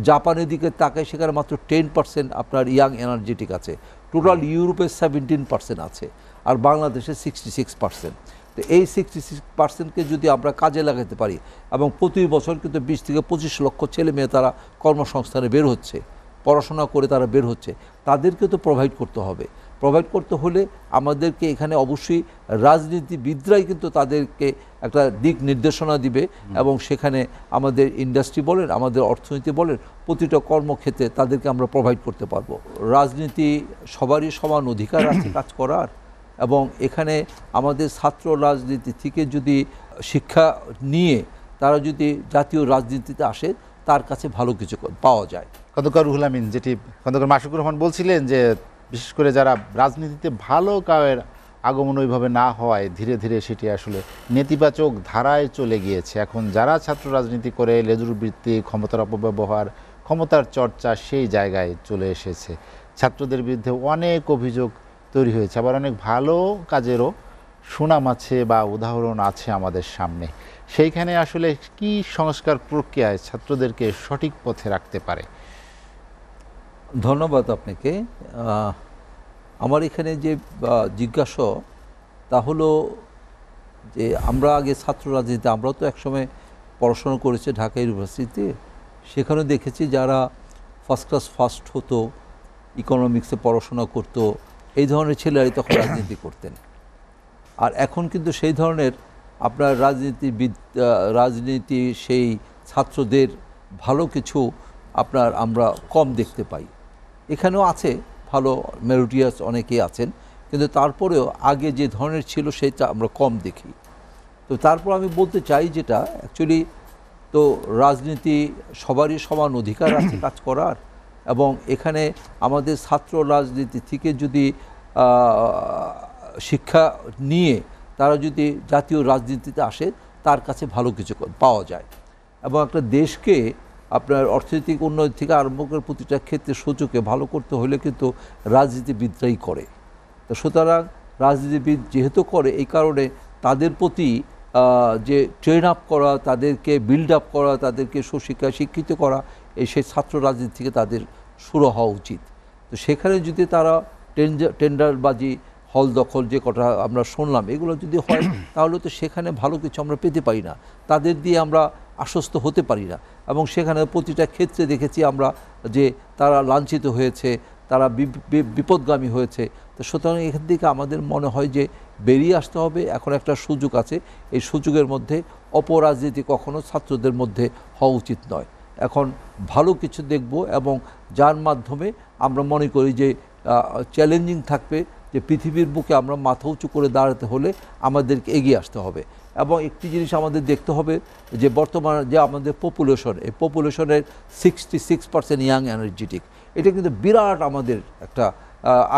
জাপানের দিকে তাকায় সেখানে মাত্র 10% আপনার ইয়াং এনার্জেটিক আছে। টোটাল ইউরোপে 17% আছে, আর বাংলাদেশে 66%। তো এই 66%কে যদি আমরা কাজে লাগাতে পারি, এবং প্রতি বছর কিন্তু 20 থেকে 25 লক্ষ ছেলে মেয়ে তারা কর্মসংস্থানে বের হচ্ছে, পড়াশোনা করে তারা বের হচ্ছে, তাদেরকে তো প্রোভাইড করতে হবে। প্রোভাইড করতে হলে আমাদেরকে এখানে অবশ্যই রাজনীতিবিদরাই কিন্তু তাদেরকে একটা দিক নির্দেশনা দিবে, এবং সেখানে আমাদের ইন্ডাস্ট্রি বলেন, আমাদের অর্থনীতি বলেন, প্রতিটা কর্মক্ষেত্রে তাদেরকে আমরা প্রোভাইড করতে পারবো। রাজনীতি সবারই সমান অধিকার আছে কাজ করার, এবং এখানে আমাদের ছাত্র রাজনীতি থেকে যদি শিক্ষা নিয়ে তারা যদি জাতীয় রাজনীতিতে আসে, তার কাছে ভালো কিছু পাওয়া যায়। খন্দকার রুহুল আমিন, যেটি খন্দকার মাশরুকুর রহমান বলছিলেন যে বিশেষ করে যারা রাজনীতিতে ভালো কাজের আগমন ওইভাবে না হওয়ায় ধীরে ধীরে সেটি আসলে নেতিবাচক ধারায় চলে গিয়েছে। এখন যারা ছাত্র রাজনীতি করে লেজুর বৃত্তি, ক্ষমতার অপব্যবহার, ক্ষমতার চর্চা সেই জায়গায় চলে এসেছে। ছাত্রদের বিরুদ্ধে অনেক অভিযোগ তৈরি হয়েছে, আবার অনেক ভালো কাজেরও সুনাম আছে বা উদাহরণ আছে আমাদের সামনে। সেইখানে আসলে কি সংস্কার প্রক্রিয়ায় ছাত্রদেরকে সঠিক পথে রাখতে পারে? ধন্যবাদ আপনাকে। আমার এখানে যে জিজ্ঞাসা তা হলো যে আমরা আগে ছাত্র রাজনীতিতে, আমরাও তো একসময় পড়াশোনা করেছি ঢাকা ইউনিভার্সিটিতে, সেখানে দেখেছি যারা ফার্স্ট ক্লাস ফার্স্ট হতো, ইকোনমিক্সে পড়াশোনা করতো, এই ধরনের ছেলেরাই তখন রাজনীতি করতেন। আর এখন কিন্তু সেই ধরনের আপনার রাজনীতি সেই ছাত্রদের ভালো কিছু আমরা কম দেখতে পাই। এখানেও আছে ভালো মেরিটিয়াস অনেকেই আছেন, কিন্তু তারপরেও আগে যে ধরনের ছিল সেটা আমরা কম দেখি। তো তারপর আমি বলতে চাই যেটা অ্যাকচুয়ালি তো রাজনীতি সবারই সমান অধিকার আছে কাজ করার, এবং এখানে আমাদের ছাত্র রাজনীতি থেকে যদি শিক্ষা নিয়ে তারা যদি জাতীয় রাজনীতিতে আসে, তার কাছে ভালো কিছু পাওয়া যায়। এবং একটা দেশকে আপনার অর্থনৈতিক উন্নয়ন থেকে আরম্ভ করে প্রতিটা ক্ষেত্রে সূচকে ভালো করতে হলে কিন্তু রাজনীতিবিদরাই করে। তো সুতরাং রাজনীতিবিদ যেহেতু করে, এই কারণে তাদের প্রতি যে ট্রেন আপ করা, তাদেরকে বিল্ড আপ করা, তাদেরকে সুশিক্ষায় শিক্ষিত করা, সেই ছাত্র রাজনীতি থেকে তাদের শুরু হওয়া উচিত। তো সেখানে যদি তারা টেন্ডারবাজি, হল দখল যে কথা আমরা শুনলাম, এগুলো যদি হয়, তাহলে তো সেখানে ভালো কিছু আমরা পেতে পারি না, তাদের দিয়ে আমরা আশ্বস্ত হতে পারি না। এবং সেখানে প্রতিটা ক্ষেত্রে দেখেছি আমরা যে তারা লাঞ্ছিত হয়েছে, তারা বিপদগামী হয়েছে। তো সুতরাং এখান থেকে আমাদের মনে হয় যে বেরিয়ে আসতে হবে। এখন একটা সুযোগ আছে, এই সুযোগের মধ্যে অপরাজনীতি কখনো ছাত্রদের মধ্যে হওয়া উচিত নয়। এখন ভালো কিছু দেখব, এবং যার মাধ্যমে আমরা মনে করি যে চ্যালেঞ্জিং থাকবে, যে পৃথিবীর বুকে আমরা মাথা উঁচু করে দাঁড়াতে হলে আমাদেরকে এগিয়ে আসতে হবে। এবং একটি জিনিস আমাদের দেখতে হবে যে বর্তমানে যে আমাদের পপুলেশন, এই পপুলেশনের 66% ইয়াং এনার্জেটিক। এটা কিন্তু বিরাট আমাদের একটা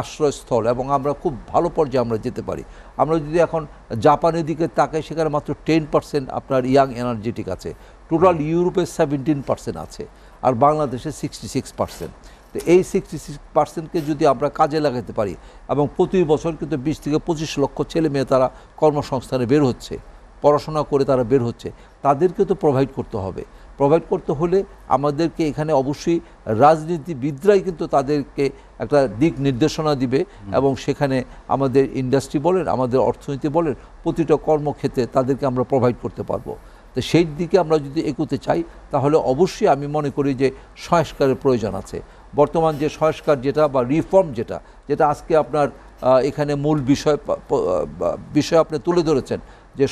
আশ্রয়স্থল, এবং আমরা খুব ভালো পর্যায়ে আমরা যেতে পারি। আমরা যদি এখন জাপানের দিকে তাকাই, সেখানে মাত্র 10% আপনার ইয়াং এনার্জেটিক আছে। টোটাল ইউরোপে 17% আছে, আর বাংলাদেশে 66%। তো এই 66%কে যদি আমরা কাজে লাগাতে পারি, এবং প্রতি বছর কিন্তু 20 থেকে 25 লক্ষ ছেলে মেয়ে তারা কর্মসংস্থানে বের হচ্ছে, পড়াশোনা করে তারা বের হচ্ছে, তাদেরকে তো প্রোভাইড করতে হবে। প্রোভাইড করতে হলে আমাদেরকে এখানে অবশ্যই রাজনীতিবিদরাই কিন্তু তাদেরকে একটা দিক নির্দেশনা দিবে, এবং সেখানে আমাদের ইন্ডাস্ট্রি বলেন, আমাদের অর্থনীতি বলেন, প্রতিটা কর্মক্ষেত্রে তাদেরকে আমরা প্রোভাইড করতে পারবো। তো সেই দিকে আমরা যদি এগোতে চাই, তাহলে অবশ্যই আমি মনে করি যে সংস্কারের প্রয়োজন আছে। বর্তমান যে সংস্কার যেটা বা রিফর্ম যেটা আজকে আপনার এখানে মূল বিষয় আপনি তুলে ধরেছেন, যে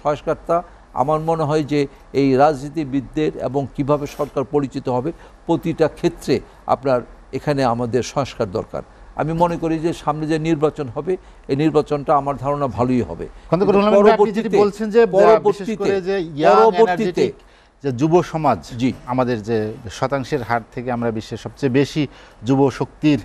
সংস্কারটা আমার মনে হয় যে এই রাজনীতিবিদদের এবং কিভাবে সরকার পরিচিত হবে, প্রতিটা ক্ষেত্রে আপনার এখানে আমাদের সংস্কার দরকার। আমি মনে করি যে সামনে যে নির্বাচন হবে, এই নির্বাচনটা আমার ধারণা ভালোই হবে। পরবর্তীতে যে যুব সমাজ, আমাদের যে শতাংশের হার থেকে আমরা বিশ্বের সবচেয়ে বেশি যুব শক্তির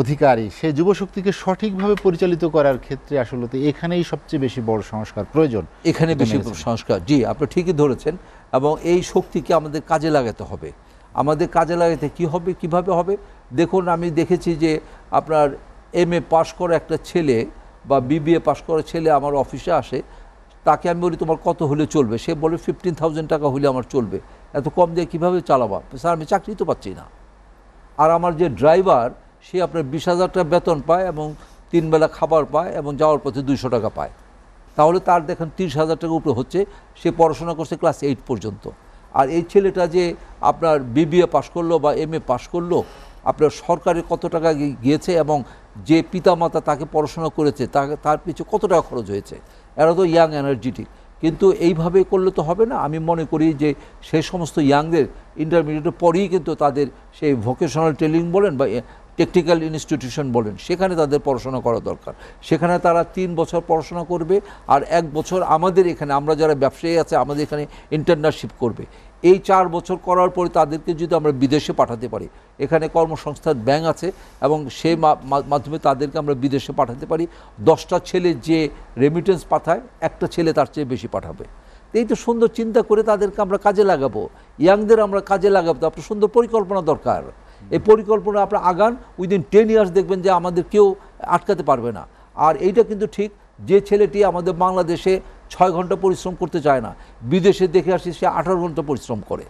অধিকারী, সেই যুব শক্তিকে সঠিকভাবে পরিচালিত করার ক্ষেত্রে আসলে তো এখানেই সবচেয়ে বেশি বড় সংস্কার প্রয়োজন। এখানে বেশি সংস্কার, আপনি ঠিকই ধরেছেন। এবং এই শক্তিকে আমাদের কাজে লাগাতে হবে। আমাদের কাজে লাগাতে কিভাবে হবে? দেখুন, আমি দেখেছি যে আপনার MA পাশ করা একটা ছেলে বা BBA পাশ করা ছেলে আমার অফিসে আসে, তাকে আমি বলি তোমার কত হলে চলবে, সে বলে 15,000 টাকা হলে আমার চলবে। এত কম দিয়ে কীভাবে চালাবা? স্যার আমি চাকরি তো পাচ্ছি না। আর আমার যে ড্রাইভার সে আপনার 20,000 টাকা বেতন পায় এবং 3 বেলা খাবার পায় এবং যাওয়ার পথে 200 টাকা পায়, তাহলে তার দেখেন 30,000 টাকা উপরে হচ্ছে। সে পড়াশোনা করছে ক্লাস 8 পর্যন্ত। আর এই ছেলেটা যে আপনার BBA পাশ করলো বা MA পাশ করলো, আপনার সরকারে কত টাকা গিয়েছে এবং যে পিতামাতা তাকে পড়াশোনা করেছে তার পিছু কত টাকা খরচ হয়েছে। এরা তো ইয়াং এনার্জেটিক, কিন্তু এইভাবে করলে তো হবে না। আমি মনে করি যে সেই সমস্ত ইয়াংদের ইন্টারমিডিয়েটের পরেই কিন্তু তাদের সেই ভোকেশনাল ট্রেনিং বলেন বা টেকনিক্যাল ইনস্টিটিউশন বলেন, সেখানে তাদের পড়াশোনা করা দরকার। সেখানে তারা 3 বছর পড়াশোনা করবে আর 1 বছর আমাদের এখানে, আমরা যারা ব্যবসায়ী আছে আমাদের এখানে ইন্টার্নশিপ করবে। এই 4 বছর করার পরে তাদেরকে যদি আমরা বিদেশে পাঠাতে পারি, এখানে কর্মসংস্থান ব্যাংক আছে এবং সেই মাধ্যমে তাদেরকে আমরা বিদেশে পাঠাতে পারি। 10টা ছেলে যে রেমিটেন্স পাঠায়, একটা ছেলে তার চেয়ে বেশি পাঠাবে। এই তো সুন্দর চিন্তা করে তাদেরকে আমরা কাজে লাগাবো, ইয়াংদের আমরা কাজে লাগাবো। তো আপনার সুন্দর পরিকল্পনা দরকার। এই পরিকল্পনা আপনার আগান, উইদিন 10 ইয়ার্স দেখবেন যে আমাদের কেউ আটকাতে পারবে না। আর এইটা কিন্তু ঠিক, যে ছেলেটি আমাদের বাংলাদেশে 6 ঘন্টা পরিশ্রম করতে চায় না, বিদেশে দেখে আসি সে 18 ঘন্টা পরিশ্রম করে।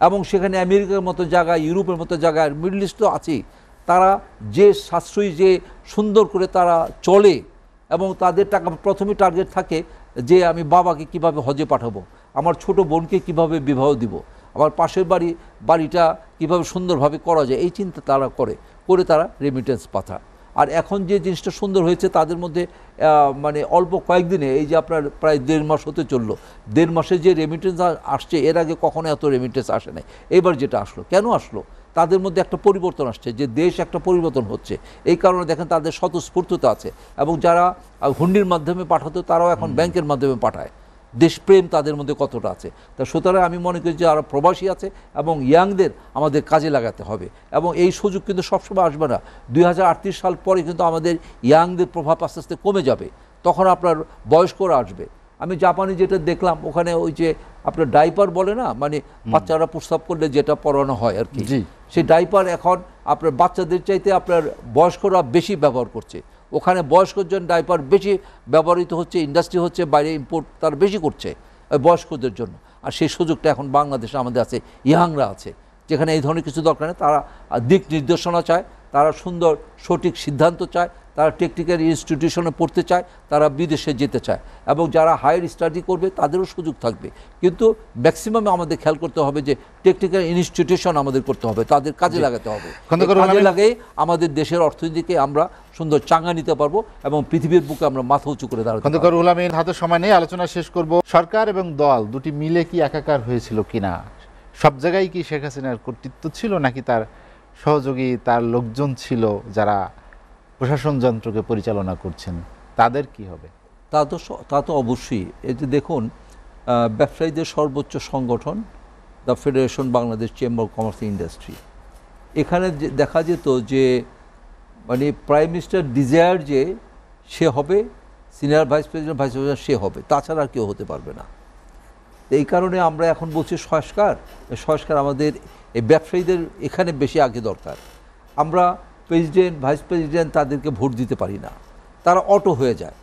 এবং সেখানে আমেরিকার মতো জায়গায়, ইউরোপের মতো জায়গায়, মিডল ইস্টও আছেই, তারা যে সাশ্রয়ী, যে সুন্দর করে তারা চলে এবং তাদের টাকা প্রথমেই টার্গেট থাকে যে আমি বাবাকে কিভাবে হজে পাঠাবো, আমার ছোট বোনকে কিভাবে বিবাহ দিব, আমার পাশের বাড়িটা কিভাবে সুন্দরভাবে করা যায়, এই চিন্তা তারা করে তারা রেমিটেন্স পাঠায়। আর এখন যে জিনিসটা সুন্দর হয়েছে তাদের মধ্যে মানে অল্প কয়েকদিনে, এই যে আপনার প্রায় 1.5 মাস হতে চললো, 1.5 মাসে যে রেমিটেন্স আসছে, এর আগে কখনো এত রেমিটেন্স আসে নাই। এবার যেটা আসলো, কেন আসলো? তাদের মধ্যে একটা পরিবর্তন আসছে, যে দেশ একটা পরিবর্তন হচ্ছে। এই কারণে দেখেন তাদের স্বতঃস্ফূর্ততা আছে এবং যারা হুন্ডির মাধ্যমে পাঠাতো তারাও এখন ব্যাংকের মাধ্যমে পাঠায়। দেশপ্রেম তাদের মধ্যে কতটা আছে। তা সুতরাং আমি মনে করি যে যারা প্রবাসী আছে এবং ইয়াংদের আমাদের কাজে লাগাতে হবে। এবং এই সুযোগ কিন্তু সবসময় আসবে না। 2038 সাল পরে কিন্তু আমাদের ইয়াংদের প্রভাব আস্তে আস্তে কমে যাবে, তখন আপনার বয়স্করা আসবে। আমি জাপানে যেটা দেখলাম, ওখানে ওই যে আপনার ডাইপার বলে না, মানে বাচ্চারা প্রস্রাব করলে যেটা পরানো হয় আর কি, সেই ডাইপার এখন আপনার বাচ্চাদের চাইতে আপনার বয়স্করা বেশি ব্যবহার করছে। ওখানে বয়স্কদের জন্য ডাইপার বেশি ব্যবহৃত হচ্ছে, ইন্ডাস্ট্রি হচ্ছে, বাইরে ইম্পোর্ট তারা বেশি করছে বয়স্কদের জন্য। আর সেই সুযোগটা এখন বাংলাদেশে আমাদের আছে, ইয়াংরা আছে, যেখানে এই ধরনের কিছু দরকার নেই। তারা দিক নির্দেশনা চায়, তারা সুন্দর সঠিক সিদ্ধান্ত চায়, তারা টেকনিক্যাল ইনস্টিটিউশনে পড়তে চায়, তারা বিদেশে যেতে চায় এবং যারা হায়ার স্টাডি করবে তাদেরও সুযোগ থাকবে। কিন্তু ম্যাক্সিমাম আমাদের খেয়াল করতে হবে যে টেকনিক্যাল ইনস্টিটিউশন আমাদের করতে হবে, তাদের কাজে লাগাতে হবে। কাজে লাগে আমাদের দেশের অর্থনীতিকে আমরা সুন্দর চাঙ্গা নিতে পারবো এবং পৃথিবীর বুকে আমরা মাথা উঁচু করে দাঁড়াতে পারবো। খন্দকার রুহুল আমিন, হাতে সময় নেই, আলোচনা শেষ করব। সরকার এবং দল দুটি মিলে কি একাকার হয়েছিল কিনা? সব জায়গায় কি শেখ হাসিনার কর্তৃত্ব ছিল নাকি তার সহযোগী, তার লোকজন ছিল যারা প্রশাসন যন্ত্রকে পরিচালনা করছেন? তাদের কি হবে? তা তো অবশ্যই। এই যে দেখুন, ব্যবসায়ীদের সর্বোচ্চ সংগঠন the federation Bangladesh chamber of commerce industry, এখানে দেখা যেত যে মানে প্রাইম মিনিস্টার ডিজায়ার যে সে হবে, সিনিয়র ভাইস প্রেসিডেন্ট সে হবে, তাছাড়া আর কেউ হতে পারবে না। এই কারণে আমরা এখন বলছি সংস্কার আমাদের এই ব্যবসায়ীদের এখানে বেশি আগে দরকার। আমরা প্রেসিডেন্ট, ভাইস প্রেসিডেন্ট তাদেরকে ভোট দিতে পারি না, তারা অটো হয়ে যায়।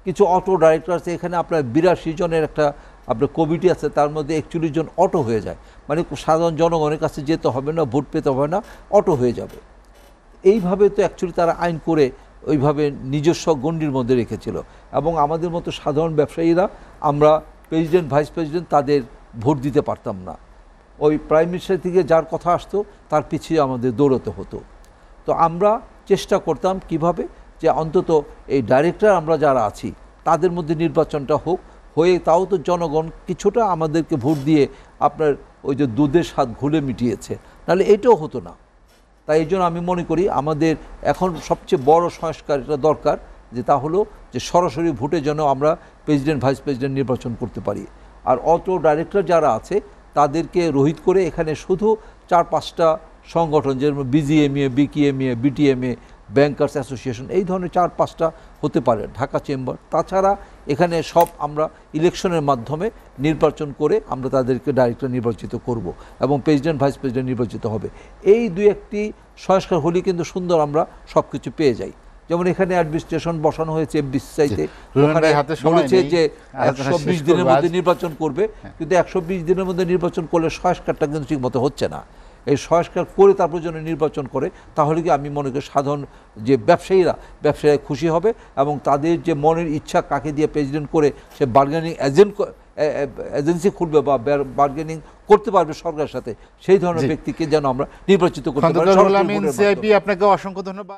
কিছু অটো ডাইরেক্টর আছে, এখানে আপনার 82 জনের একটা আপনার কমিটি আছে, তার মধ্যে 41 জন অটো হয়ে যায়। মানে সাধারণ জনগণের কাছে যেতে হবে না, ভোট পেতে হবে না, অটো হয়ে যাবে। এইভাবে তো অ্যাকচুয়ালি তারা আইন করে ওইভাবে নিজস্ব গণ্ডির মধ্যে রেখেছিল। এবং আমাদের মতো সাধারণ ব্যবসায়ীরা আমরা প্রেসিডেন্ট, ভাইস প্রেসিডেন্ট তাদের ভোট দিতে পারতাম না। ওই প্রাইম মিনিস্টার থেকে যার কথা আসতো তার পিছিয়ে আমাদের দৌড়াতে হতো। তো আমরা চেষ্টা করতাম কিভাবে যে অন্তত এই ডাইরেক্টর আমরা যারা আছি তাদের মধ্যে নির্বাচনটা হয়ে তাও তো জনগণ কিছুটা আমাদেরকে ভোট দিয়ে আপনার ওই যে দুধের স্বাদ ঘুলে মিটিয়েছে, নাহলে এটাও হতো না। তাই এই জন্য আমি মনে করি আমাদের এখন সবচেয়ে বড় সংস্কার এটা দরকার, যে তা হলো যে সরাসরি ভোটে যেন আমরা প্রেসিডেন্ট, ভাইস প্রেসিডেন্ট নির্বাচন করতে পারি। আর অটো ডাইরেক্টর যারা আছে তাদেরকে রোহিত করে এখানে শুধু 4-5টা সংগঠন, যেমন BGMA, BKMA, BTMA, bankers association, এই ধরনের 4-5টা হতে পারে, ঢাকা চেম্বার। তাছাড়া এখানে সব আমরা ইলেকশনের মাধ্যমে নির্বাচন করে আমরা তাদেরকে ডাইরেক্টর নির্বাচিত করব এবং প্রেসিডেন্ট, ভাইস প্রেসিডেন্ট নির্বাচিত হবে। এই 2-1টি সংস্কার হলে কিন্তু সুন্দর আমরা সব কিছু পেয়ে যাই। যেমন এখানে অ্যাডমিনিস্ট্রেশন বসানো হয়েছে এফবিসিতে, রুবেন ভাই হাতে সময় বলেছে নেই, যে আলোচনা 120 শেষ দিনের করবো মধ্যে আজ। নির্বাচন করবে, কিন্তু 120 দিনের মধ্যে নির্বাচন করলে সংস্কারটা কিন্তু ঠিক মতো হচ্ছে না। এই সংস্কার করে তারপর যেন নির্বাচন করে, তাহলে কি আমি মনে করি সাধারণ যে ব্যবসায়ীরা খুশি হবে, এবং তাদের যে মনের ইচ্ছা কাকে দিয়ে প্রেসিডেন্ট করে সে বার্গেনিং এজেন্সি খুলবে বা বার্গেনিং করতে পারবে সরকারের সাথে, সেই ধরনের ব্যক্তিকে যেন আমরা নির্বাচিত করতে পারি। খন্দকার রুহুল আমিন, সিআইপি, আপনাকে অসংখ্য ধন্যবাদ।